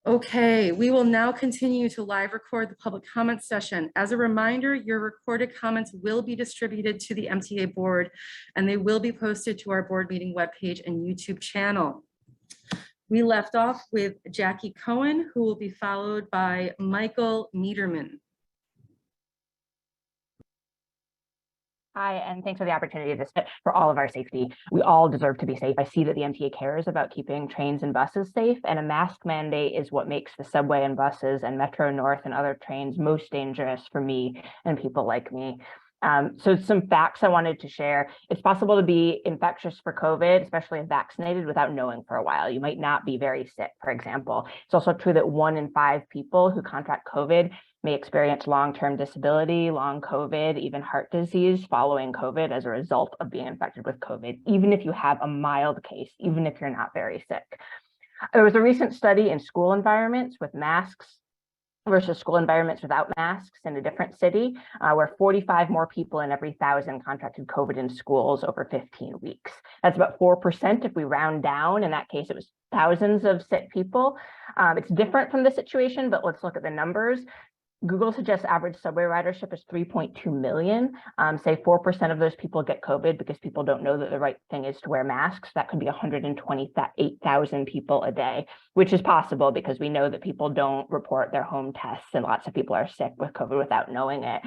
Okay, we will now continue to live record the public comment session. As a reminder, your recorded comments will be distributed to the MTA board and they will be posted to our board meeting webpage and YouTube channel. We left off with Jackie Cohen, who will be followed by Michael Niederman. Hi, and thanks for the opportunity to speak for all of our safety. We all deserve to be safe. I see that the MTA cares about keeping trains and buses safe, and a mask mandate is what makes the subway and buses and Metro North and other trains most dangerous for me and people like me. So some facts I wanted to share. It's possible to be infectious for COVID, especially if vaccinated, without knowing for a while. You might not be very sick, for example. It's also true that 1 in 5 people who contract COVID may experience long-term disability, long COVID, even heart disease following COVID as a result of being infected with COVID, even if you have a mild case, even if you're not very sick. There was a recent study in school environments with masks versus school environments without masks in a different city, where 45 more people in every 1,000 contracted COVID in schools over 15 weeks. That's about 4% if we round down. In that case, it was thousands of sick people. It's different from this situation, but let's look at the numbers. Google suggests average subway ridership is 3.2 million. Say 4% of those people get COVID because people don't know that the right thing is to wear masks. That could be 128,000 people a day, which is possible because we know that people don't report their home tests and lots of people are sick with COVID without knowing it.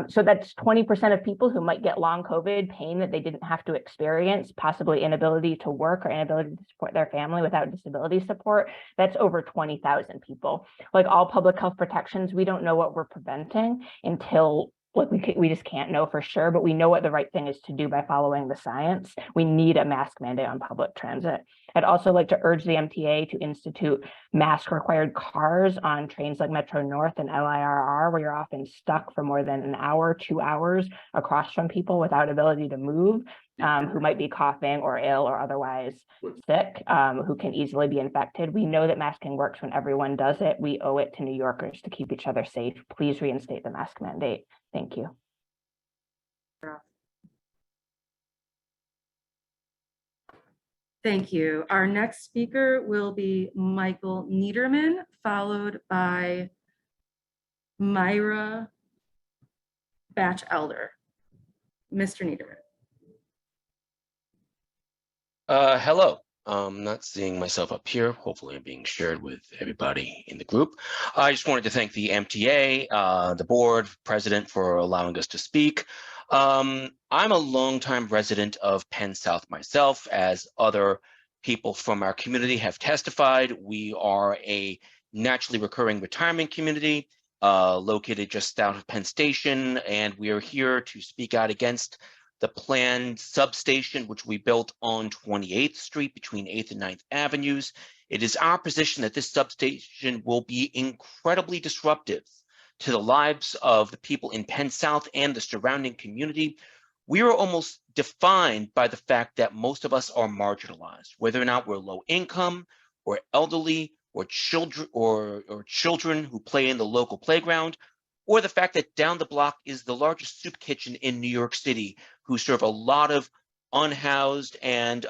So that's 20% of people who might get long COVID, pain that they didn't have to experience, possibly inability to work or inability to support their family without disability support. That's over 20,000 people. Like all public health protections, we don't know what we're preventing until we just can't know for sure, but we know what the right thing is to do by following the science. We need a mask mandate on public transit. I'd also like to urge the MTA to institute mask required cars on trains like Metro North and LIRR, where you're often stuck for more than an hour, 2 hours across from people without ability to move, who might be coughing or ill or otherwise sick, who can easily be infected. We know that masking works when everyone does it. We owe it to New Yorkers to keep each other safe. Please reinstate the mask mandate. Thank you. Thank you. Our next speaker will be Michael Niederman, followed by Myra Batchelder. Mr. Niederman. Hello. I'm not seeing myself up here. Hopefully I'm being shared with everybody in the group. I just wanted to thank the MTA, the board, president for allowing us to speak. I'm a longtime resident of Penn South myself, as other people from our community have testified. We are a naturally recurring retirement community located just south of Penn Station, and we are here to speak out against the planned substation, which we built on 28th Street between 8th and 9th Avenues. It is our position that this substation will be incredibly disruptive to the lives of the people in Penn South and the surrounding community. We are almost defined by the fact that most of us are marginalized, whether or not we're low income or elderly or children who play in the local playground, or the fact that down the block is the largest soup kitchen in New York City, who serve a lot of unhoused and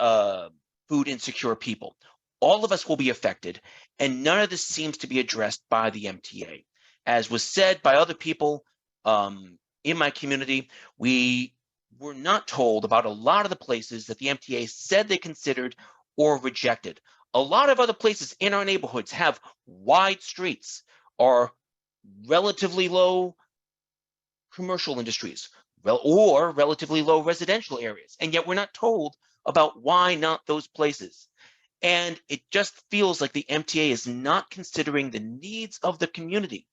food insecure people. All of us will be affected, and none of this seems to be addressed by the MTA. As was said by other people in my community, we were not told about a lot of the places that the MTA said they considered or rejected. A lot of other places in our neighborhoods have wide streets or relatively low commercial industries, or relatively low residential areas, and yet we're not told about why not those places. And it just feels like the MTA is not considering the needs of the community,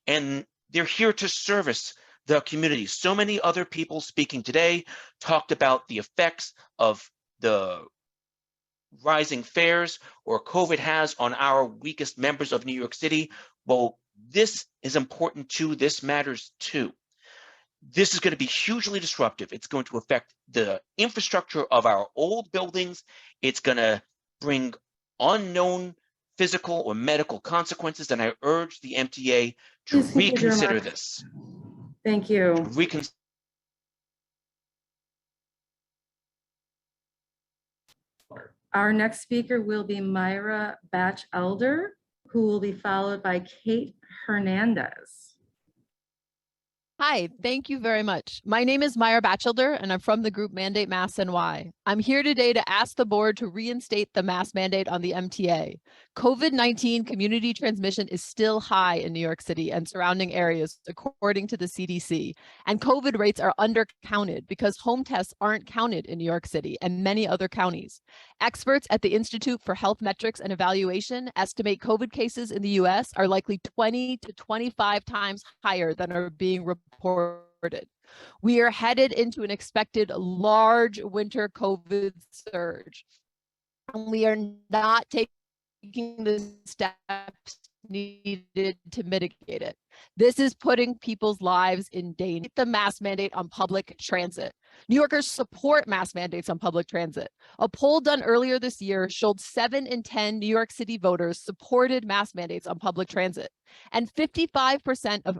and they're here to service the community. So many other people speaking today talked about the effects of the rising fares or COVID has on our weakest members of New York City. Well, this is important too. This matters too. This is going to be hugely disruptive. It's going to affect the infrastructure of our old buildings. It's going to bring unknown physical or medical consequences, and I urge the MTA to reconsider this. Thank you. Our next speaker will be Myra Batchelder, who will be followed by Cate Hernandez. Hi, thank you very much. My name is Myra Batchelder, and I'm from the group Mandate Mass NY. I'm here today to ask the board to reinstate the mask mandate on the MTA. COVID-19 community transmission is still high in New York City and surrounding areas, according to the CDC. And COVID rates are undercounted because home tests aren't counted in New York City and many other counties. Experts at the Institute for Health Metrics and Evaluation estimate COVID cases in the US are likely 20 to 25 times higher than are being reported. We are headed into an expected large winter COVID surge, and we are not taking the steps needed to mitigate it. This is putting people's lives in danger. The mask mandate on public transit. New Yorkers support mask mandates on public transit. A poll done earlier this year showed 7 in 10 New York City voters supported mask mandates on public transit. And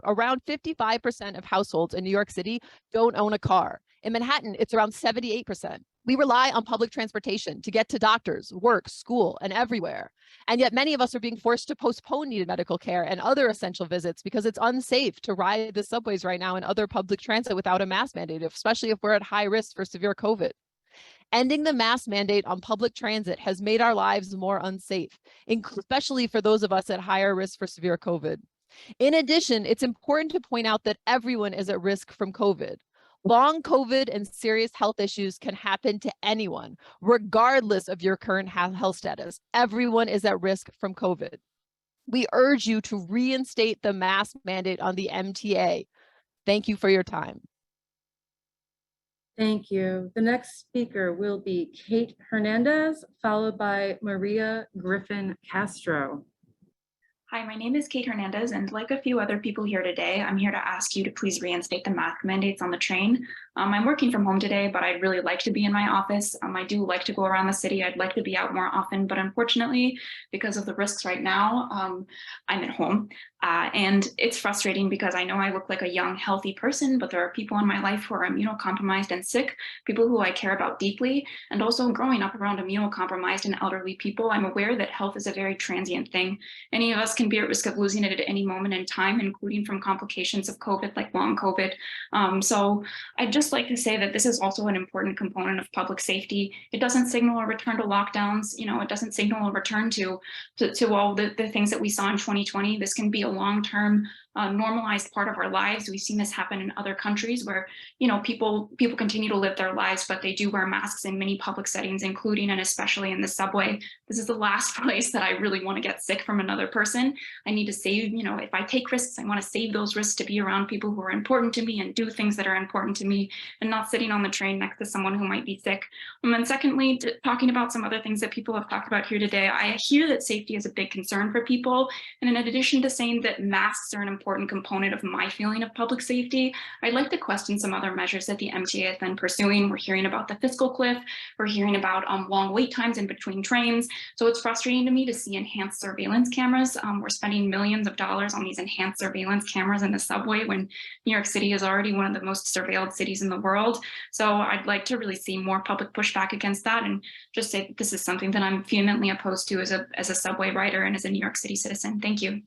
around 55% of households in New York City don't own a car. In Manhattan, it's around 78%. We rely on public transportation to get to doctors, work, school, and everywhere. And yet many of us are being forced to postpone needed medical care and other essential visits because it's unsafe to ride the subways right now and other public transit without a mask mandate, especially if we're at high risk for severe COVID. Ending the mask mandate on public transit has made our lives more unsafe, especially for those of us at higher risk for severe COVID. In addition, it's important to point out that everyone is at risk from COVID. Long COVID and serious health issues can happen to anyone, regardless of your current health status. Everyone is at risk from COVID. We urge you to reinstate the mask mandate on the MTA. Thank you for your time. Thank you. The next speaker will be Cate Hernandez, followed by Maria Griffin Castro. Hi, my name is Cate Hernandez, and like a few other people here today, I'm here to ask you to please reinstate the mask mandates on the train. I'm working from home today, but I'd really like to be in my office. I do like to go around the city. I'd like to be out more often, but unfortunately, because of the risks right now, I'm at home. And it's frustrating because I know I look like a young, healthy person, but there are people in my life who are immunocompromised and sick, people who I care about deeply, and also growing up around immunocompromised and elderly people, I'm aware that health is a very transient thing. Any of us can be at risk of losing it at any moment in time, including from complications of COVID, like long COVID. So I'd just like to say that this is also an important component of public safety. It doesn't signal a return to lockdowns. It doesn't signal a return to all the things that we saw in 2020. This can be a long-term normalized part of our lives. We've seen this happen in other countries where, people continue to live their lives, but they do wear masks in many public settings, including and especially in the subway. This is the last place that I really want to get sick from another person. I need to save, if I take risks, I want to save those risks to be around people who are important to me and do things that are important to me and not sitting on the train next to someone who might be sick. And then secondly, talking about some other things that people have talked about here today, I hear that safety is a big concern for people. And in addition to saying that masks are an important component of my feeling of public safety, I'd like to question some other measures that the MTA has been pursuing. We're hearing about the fiscal cliff. We're hearing about long wait times in between trains. So it's frustrating to me to see enhanced surveillance cameras. We're spending millions of dollars on these enhanced surveillance cameras in the subway when New York City is already one of the most surveilled cities in the world. So I'd like to really see more public pushback against that and just say that this is something that I'm vehemently opposed to as a subway rider and as a New York City citizen. Thank you.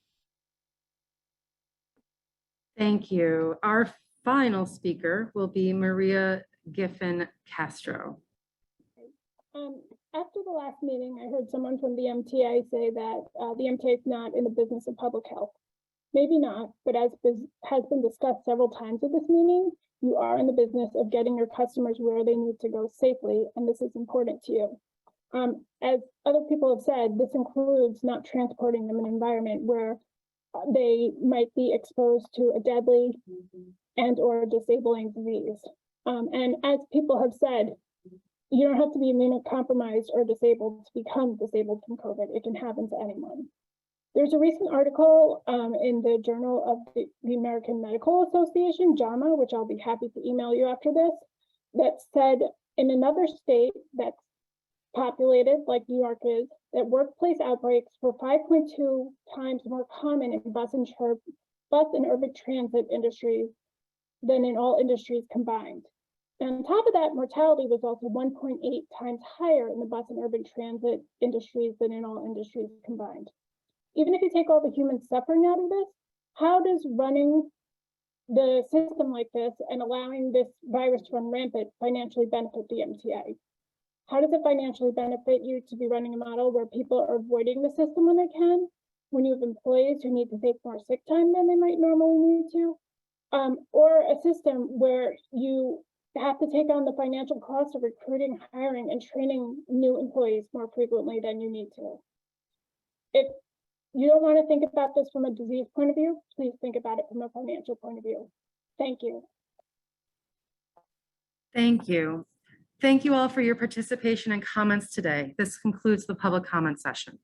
Thank you. Our final speaker will be Maria Griffin Castro. After the last meeting, I heard someone from the MTA say that the MTA is not in the business of public health. Maybe not, but as has been discussed several times at this meeting, you are in the business of getting your customers where they need to go safely, and this is important to you. As other people have said, this includes not transporting them in an environment where they might be exposed to a deadly and or disabling disease. And as people have said, you don't have to be immunocompromised or disabled to become disabled from COVID. It can happen to anyone. There's a recent article in the Journal of the American Medical Association, JAMA, which I'll be happy to email you after this, that said in another state that's populated like New York is, that workplace outbreaks were 5.2 times more common in bus and urban transit industries than in all industries combined. And on top of that, mortality was also 1.8 times higher in the bus and urban transit industries than in all industries combined. even if you take all the human suffering out of this, how does running the system like this and allowing this virus to run rampant financially benefit the MTA? How does it financially benefit you to be running a model where people are avoiding the system when they can, when you have employees who need to take more sick time than they might normally need to? Or a system where you have to take on the financial cost of recruiting, hiring, and training new employees more frequently than you need to. If you don't want to think about this from a disease point of view, please think about it from a financial point of view. Thank you. Thank you. Thank you all for your participation and comments today. This concludes the public comment session.